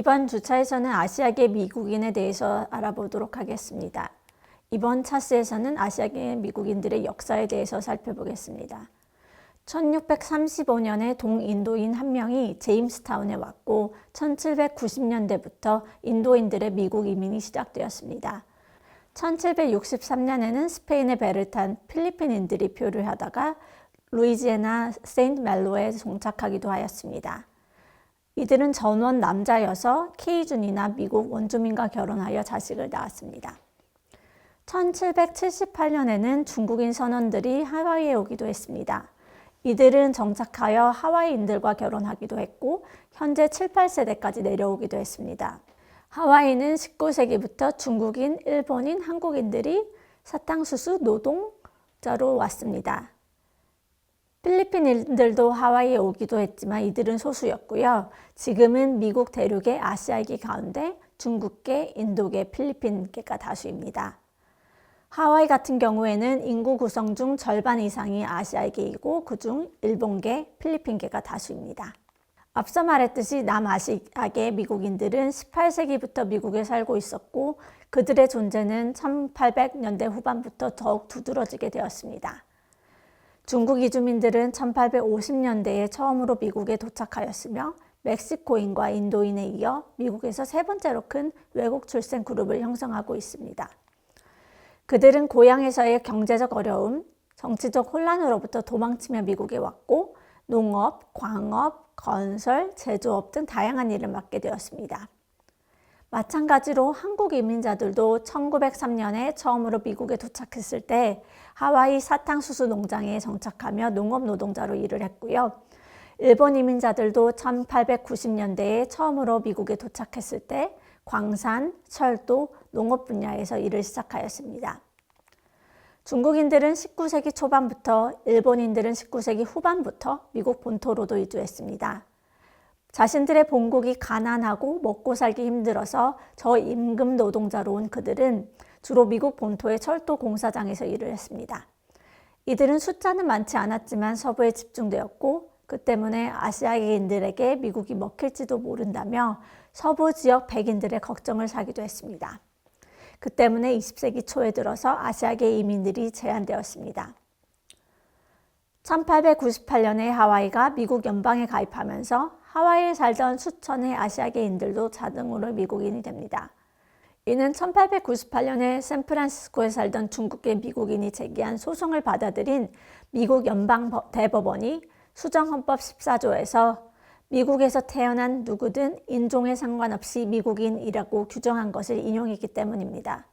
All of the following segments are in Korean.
이번 주차에서는 아시아계 미국인에 대해서 알아보도록 하겠습니다. 이번 차스에서는 아시아계 미국인들의 역사에 대해서 살펴보겠습니다. 1635년에 동인도인 한 명이 제임스타운에 왔고 1790년대부터 인도인들의 미국 이민이 시작되었습니다. 1763년에는 스페인의 배를 탄 필리핀인들이 표류하다가 루이지애나 세인트 멜로에 정착하기도 하였습니다. 이들은 전원 남자여서 케이준이나 미국 원주민과 결혼하여 자식을 낳았습니다. 1778년에는 중국인 선원들이 하와이에 오기도 했습니다. 이들은 정착하여 하와이인들과 결혼하기도 했고 현재 7, 8세대까지 내려오기도 했습니다. 하와이는 19세기부터 중국인, 일본인, 한국인들이 사탕수수 노동자로 왔습니다. 필리핀인들도 하와이에 오기도 했지만 이들은 소수였고요. 지금은 미국 대륙의 아시아계 가운데 중국계, 인도계, 필리핀계가 다수입니다. 하와이 같은 경우에는 인구 구성 중 절반 이상이 아시아계이고 그중 일본계, 필리핀계가 다수입니다. 앞서 말했듯이 남아시아계 미국인들은 18세기부터 미국에 살고 있었고 그들의 존재는 1800년대 후반부터 더욱 두드러지게 되었습니다. 중국 이주민들은 1850년대에 처음으로 미국에 도착하였으며 멕시코인과 인도인에 이어 미국에서 세 번째로 큰 외국 출생 그룹을 형성하고 있습니다. 그들은 고향에서의 경제적 어려움, 정치적 혼란으로부터 도망치며 미국에 왔고 농업, 광업, 건설, 제조업 등 다양한 일을 맡게 되었습니다. 마찬가지로 한국 이민자들도 1903년에 처음으로 미국에 도착했을 때 하와이 사탕수수 농장에 정착하며 농업 노동자로 일을 했고요. 일본 이민자들도 1890년대에 처음으로 미국에 도착했을 때 광산, 철도, 농업 분야에서 일을 시작하였습니다. 중국인들은 19세기 초반부터, 일본인들은 19세기 후반부터 미국 본토로도 이주했습니다. 자신들의 본국이 가난하고 먹고 살기 힘들어서 저임금 노동자로 온 그들은 주로 미국 본토의 철도 공사장에서 일을 했습니다. 이들은 숫자는 많지 않았지만 서부에 집중되었고 그 때문에 아시아계인들에게 미국이 먹힐지도 모른다며 서부 지역 백인들의 걱정을 사기도 했습니다. 그 때문에 20세기 초에 들어서 아시아계 이민들이 제한되었습니다. 1898년에 하와이가 미국 연방에 가입하면서 하와이에 살던 수천의 아시아계인들도 자동으로 미국인이 됩니다. 이는 1898년에 샌프란시스코에 살던 중국계 미국인이 제기한 소송을 받아들인 미국 연방대법원이 수정헌법 14조에서 미국에서 태어난 누구든 인종에 상관없이 미국인이라고 규정한 것을 인용했기 때문입니다.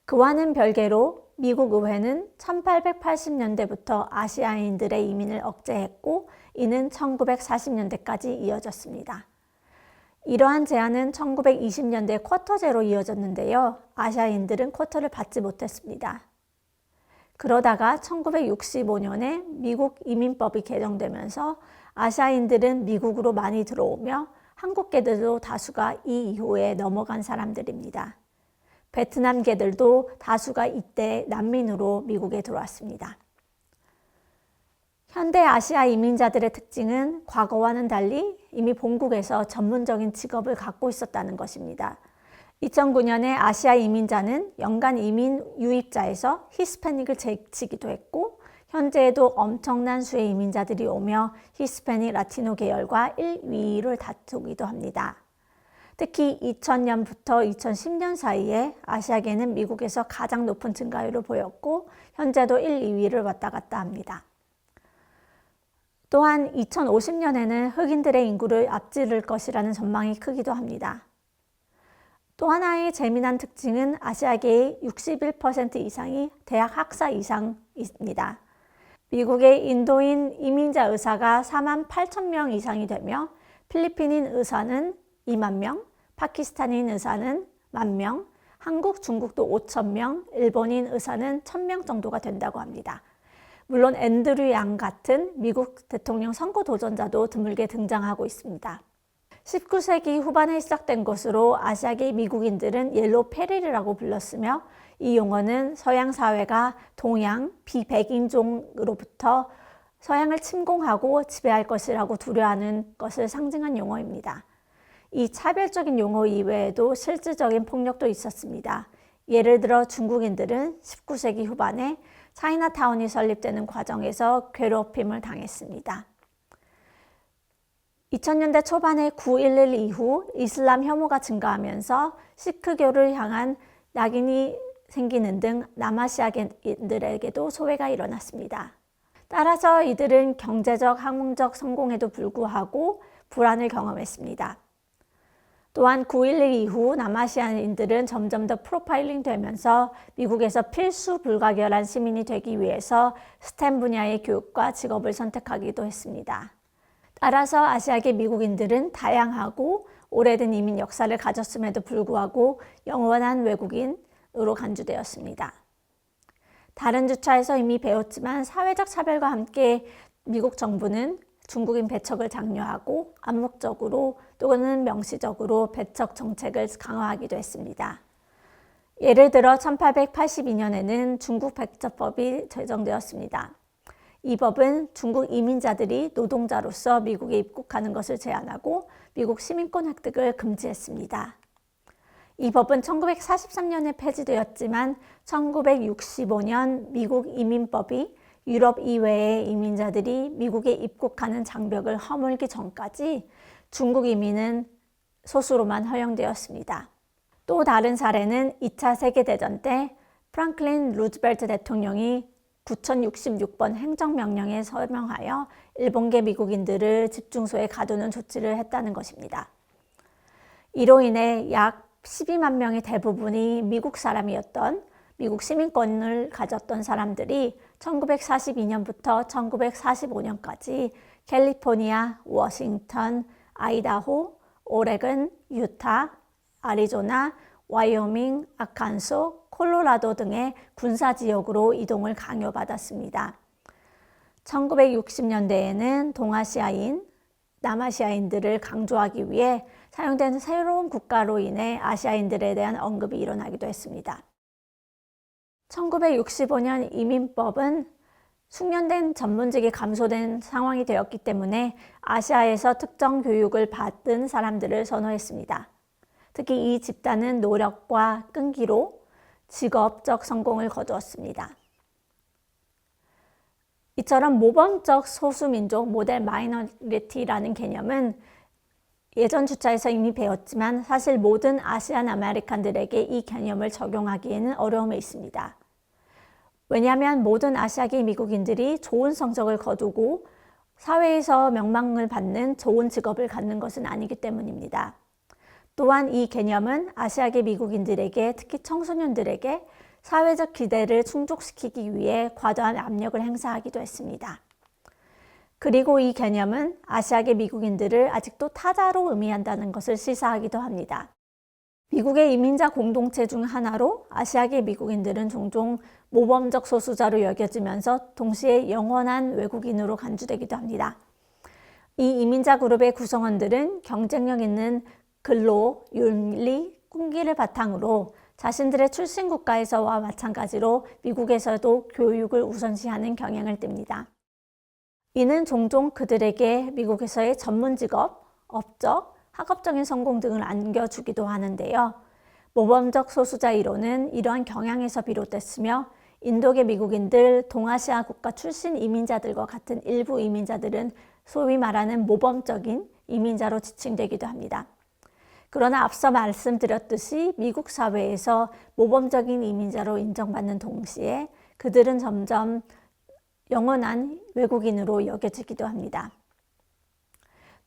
그와는 별개로 미국 의회는 1880년대부터 아시아인들의 이민을 억제했고 이는 1940년대까지 이어졌습니다. 이러한 제한은 1920년대 쿼터제로 이어졌는데요. 아시아인들은 쿼터를 받지 못했습니다. 그러다가 1965년에 미국 이민법이 개정되면서 아시아인들은 미국으로 많이 들어오며 한국계들도 다수가 이 이후에 넘어간 사람들입니다. 베트남계들도 다수가 이때 난민으로 미국에 들어왔습니다. 현대 아시아 이민자들의 특징은 과거와는 달리 이미 본국에서 전문적인 직업을 갖고 있었다는 것입니다. 2009년에 아시아 이민자는 연간 이민 유입자에서 히스패닉을 제치기도 했고 현재에도 엄청난 수의 이민자들이 오며 히스패닉 라티노 계열과 1위를 다투기도 합니다. 특히 2000년부터 2010년 사이에 아시아계는 미국에서 가장 높은 증가율을 보였고 현재도 1, 2위를 왔다 갔다 합니다. 또한 2050년에는 흑인들의 인구를 앞지를 것이라는 전망이 크기도 합니다. 또 하나의 재미난 특징은 아시아계의 61% 이상이 대학 학사 이상입니다. 미국의 인도인 이민자 의사가 4만 8천 명 이상이 되며 필리핀인 의사는 2만 명, 파키스탄인 의사는 1만 명, 한국, 중국도 5천 명, 일본인 의사는 1,000명 정도가 된다고 합니다. 물론 앤드류 양 같은 미국 대통령 선거 도전자도 드물게 등장하고 있습니다. 19세기 후반에 시작된 것으로 아시아계 미국인들은 옐로우 페리라고 불렀으며 이 용어는 서양 사회가 동양 비백인종으로부터 서양을 침공하고 지배할 것이라고 두려워하는 것을 상징한 용어입니다. 이 차별적인 용어 이외에도 실질적인 폭력도 있었습니다. 예를 들어 중국인들은 19세기 후반에 차이나타운이 설립되는 과정에서 괴롭힘을 당했습니다. 2000년대 초반에 9.11 이후 이슬람 혐오가 증가하면서 시크교를 향한 낙인이 생기는 등 남아시아인들에게도 소외가 일어났습니다. 따라서 이들은 경제적, 학문적 성공에도 불구하고 불안을 경험했습니다. 또한 9.11 이후 남아시아인들은 점점 더 프로파일링 되면서 미국에서 필수 불가결한 시민이 되기 위해서 스템 분야의 교육과 직업을 선택하기도 했습니다. 따라서 아시아계 미국인들은 다양하고 오래된 이민 역사를 가졌음에도 불구하고 영원한 외국인으로 간주되었습니다. 다른 주차에서 이미 배웠지만 사회적 차별과 함께 미국 정부는 중국인 배척을 장려하고 암묵적으로 또는 명시적으로 배척 정책을 강화하기도 했습니다. 예를 들어 1882년에는 중국 배척법이 제정되었습니다. 이 법은 중국 이민자들이 노동자로서 미국에 입국하는 것을 제한하고 미국 시민권 획득을 금지했습니다. 이 법은 1943년에 폐지되었지만 1965년 미국 이민법이 유럽 이외의 이민자들이 미국에 입국하는 장벽을 허물기 전까지 중국 이민은 소수로만 허용되었습니다. 또 다른 사례는 2차 세계대전 때 프랑클린 루즈벨트 대통령이 9066번 행정명령에 서명하여 일본계 미국인들을 집중소에 가두는 조치를 했다는 것입니다. 이로 인해 약 12만 명의 대부분이 미국 사람이었던 미국 시민권을 가졌던 사람들이 1942년부터 1945년까지 캘리포니아, 워싱턴, 아이다호, 오레곤, 유타, 아리조나, 와이오밍, 아칸소, 콜로라도 등의 군사지역으로 이동을 강요받았습니다. 1960년대에는 동아시아인, 남아시아인들을 강조하기 위해 사용된 새로운 국가로 인해 아시아인들에 대한 언급이 일어나기도 했습니다. 1965년 이민법은 숙련된 전문직이 감소된 상황이 되었기 때문에 아시아에서 특정 교육을 받은 사람들을 선호했습니다. 특히 이 집단은 노력과 끈기로 직업적 성공을 거두었습니다. 이처럼 모범적 소수민족 모델 마이너리티라는 개념은 예전 주차에서 이미 배웠지만 사실 모든 아시안 아메리칸들에게 이 개념을 적용하기에는 어려움이 있습니다. 왜냐하면 모든 아시아계 미국인들이 좋은 성적을 거두고 사회에서 명망을 받는 좋은 직업을 갖는 것은 아니기 때문입니다. 또한 이 개념은 아시아계 미국인들에게 특히 청소년들에게 사회적 기대를 충족시키기 위해 과도한 압력을 행사하기도 했습니다. 그리고 이 개념은 아시아계 미국인들을 아직도 타자로 의미한다는 것을 시사하기도 합니다. 미국의 이민자 공동체 중 하나로 아시아계 미국인들은 종종 모범적 소수자로 여겨지면서 동시에 영원한 외국인으로 간주되기도 합니다. 이 이민자 그룹의 구성원들은 경쟁력 있는 근로, 윤리, 끈기를 바탕으로 자신들의 출신 국가에서와 마찬가지로 미국에서도 교육을 우선시하는 경향을 띱니다. 이는 종종 그들에게 미국에서의 전문 직업, 업적, 학업적인 성공 등을 안겨주기도 하는데요. 모범적 소수자 이론은 이러한 경향에서 비롯됐으며 인도계 미국인들, 동아시아 국가 출신 이민자들과 같은 일부 이민자들은 소위 말하는 모범적인 이민자로 지칭되기도 합니다. 그러나 앞서 말씀드렸듯이 미국 사회에서 모범적인 이민자로 인정받는 동시에 그들은 점점 영원한 외국인으로 여겨지기도 합니다.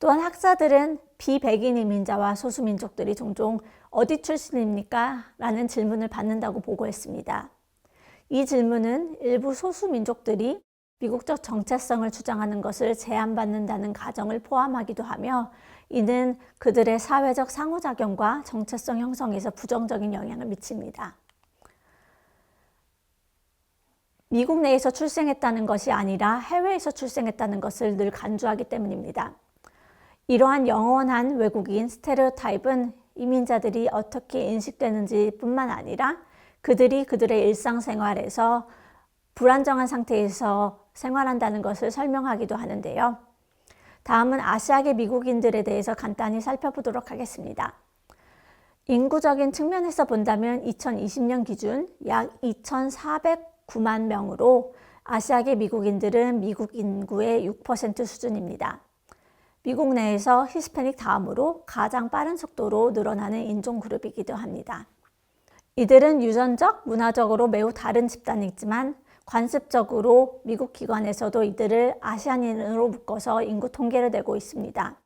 또한 학자들은 비백인 이민자와 소수민족들이 종종 어디 출신입니까? 라는 질문을 받는다고 보고했습니다. 이 질문은 일부 소수민족들이 미국적 정체성을 주장하는 것을 제한받는다는 가정을 포함하기도 하며 이는 그들의 사회적 상호작용과 정체성 형성에서 부정적인 영향을 미칩니다. 미국 내에서 출생했다는 것이 아니라 해외에서 출생했다는 것을 늘 간주하기 때문입니다. 이러한 영원한 외국인 스테레오타입은 이민자들이 어떻게 인식되는지 뿐만 아니라 그들이 그들의 일상생활에서 불안정한 상태에서 생활한다는 것을 설명하기도 하는데요. 다음은 아시아계 미국인들에 대해서 간단히 살펴보도록 하겠습니다. 인구적인 측면에서 본다면 2020년 기준 약 2,409만 명으로 아시아계 미국인들은 미국 인구의 6% 수준입니다. 미국 내에서 히스패닉 다음으로 가장 빠른 속도로 늘어나는 인종 그룹이기도 합니다. 이들은 유전적, 문화적으로 매우 다른 집단이지만 관습적으로 미국 기관에서도 이들을 아시아인으로 묶어서 인구 통계를 내고 있습니다.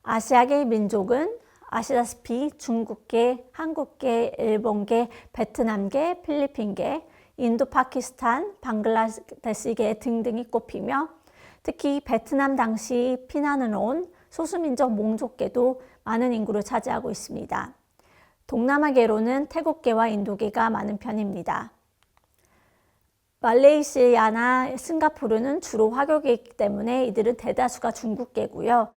아시아계 민족은 아시다시피 중국계, 한국계, 일본계, 베트남계, 필리핀계, 인도, 파키스탄, 방글라데시계 등등이 꼽히며 특히 베트남 당시 피난을 온 소수민족 몽족계도 많은 인구를 차지하고 있습니다. 동남아계로는 태국계와 인도계가 많은 편입니다. 말레이시아나 싱가포르는 주로 화교계이기 때문에 이들은 대다수가 중국계고요.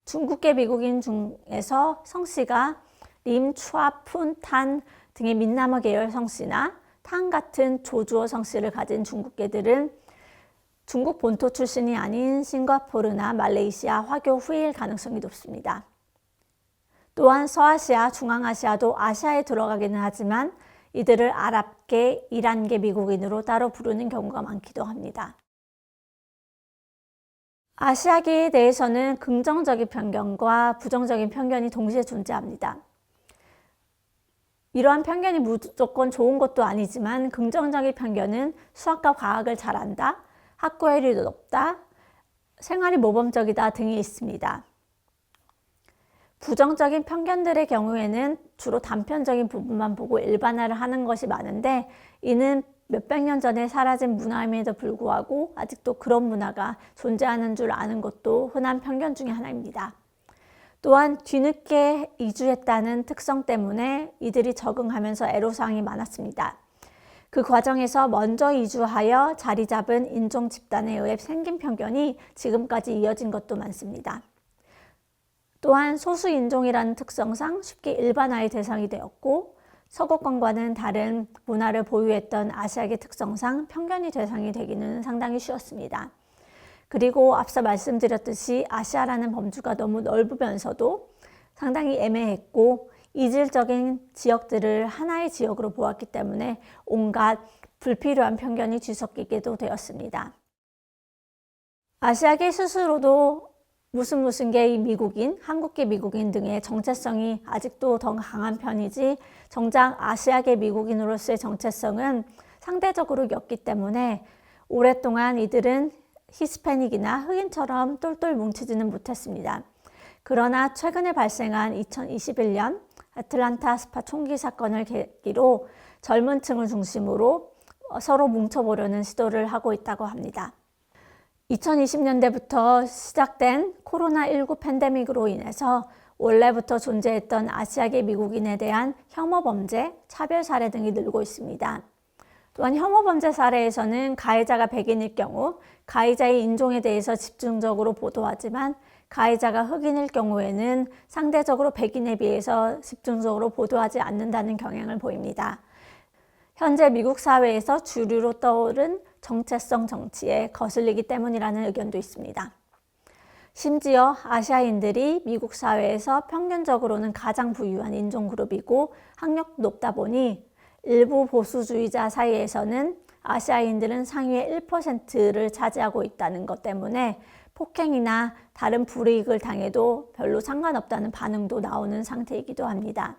중국계 미국인 중에서 성씨가 림, 추아, 푼, 탄 등의 민남어 계열 성씨나 탕 같은 조주어 성씨를 가진 중국계들은 중국 본토 출신이 아닌 싱가포르나 말레이시아 화교 후예일 가능성이 높습니다. 또한 서아시아, 중앙아시아도 아시아에 들어가기는 하지만 이들을 아랍계, 이란계 미국인으로 따로 부르는 경우가 많기도 합니다. 아시아계에 대해서는 긍정적인 편견과 부정적인 편견이 동시에 존재합니다. 이러한 편견이 무조건 좋은 것도 아니지만 긍정적인 편견은 수학과 과학을 잘한다, 학구열이 높다, 생활이 모범적이다 등이 있습니다. 부정적인 편견들의 경우에는 주로 단편적인 부분만 보고 일반화를 하는 것이 많은데 이는 몇백 년 전에 사라진 문화임에도 불구하고 아직도 그런 문화가 존재하는 줄 아는 것도 흔한 편견 중에 하나입니다. 또한 뒤늦게 이주했다는 특성 때문에 이들이 적응하면서 애로사항이 많았습니다. 그 과정에서 먼저 이주하여 자리 잡은 인종 집단에 의해 생긴 편견이 지금까지 이어진 것도 많습니다. 또한 소수인종이라는 특성상 쉽게 일반화의 대상이 되었고 서구권과는 다른 문화를 보유했던 아시아계 특성상 편견이 대상이 되기는 상당히 쉬웠습니다. 그리고 앞서 말씀드렸듯이 아시아라는 범주가 너무 넓으면서도 상당히 애매했고 이질적인 지역들을 하나의 지역으로 보았기 때문에 온갖 불필요한 편견이 뒤섞이게도 되었습니다. 아시아계 스스로도 무슨 계 미국인, 한국계 미국인 등의 정체성이 아직도 더 강한 편이지 정작 아시아계 미국인으로서의 정체성은 상대적으로 였기 때문에 오랫동안 이들은 히스패닉이나 흑인처럼 똘똘 뭉치지는 못했습니다. 그러나 최근에 발생한 2021년 애틀란타 스파 총기 사건을 계기로 젊은 층을 중심으로 서로 뭉쳐보려는 시도를 하고 있다고 합니다. 2020년대부터 시작된 코로나19 팬데믹으로 인해서 원래부터 존재했던 아시아계 미국인에 대한 혐오 범죄, 차별 사례 등이 늘고 있습니다. 또한 혐오 범죄 사례에서는 가해자가 백인일 경우 가해자의 인종에 대해서 집중적으로 보도하지만 가해자가 흑인일 경우에는 상대적으로 백인에 비해서 집중적으로 보도하지 않는다는 경향을 보입니다. 현재 미국 사회에서 주류로 떠오른 정체성 정치에 거슬리기 때문이라는 의견도 있습니다. 심지어 아시아인들이 미국 사회에서 평균적으로는 가장 부유한 인종 그룹이고 학력도 높다 보니 일부 보수주의자 사이에서는 아시아인들은 상위의 1%를 차지하고 있다는 것 때문에 폭행이나 다른 불이익을 당해도 별로 상관없다는 반응도 나오는 상태이기도 합니다.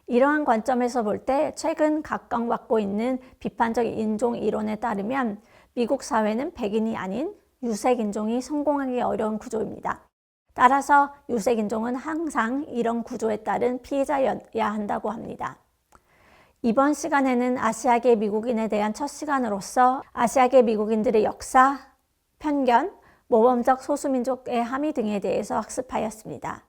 이러한 관점에서 볼 때 최근 각광받고 있는 비판적 인종 이론에 따르면 미국 사회는 백인이 아닌 유색인종이 성공하기 어려운 구조입니다. 따라서 유색인종은 항상 이런 구조에 따른 피해자여야 한다고 합니다. 이번 시간에는 아시아계 미국인에 대한 첫 시간으로서 아시아계 미국인들의 역사, 편견, 모범적 소수민족의 함의 등에 대해서 학습하였습니다.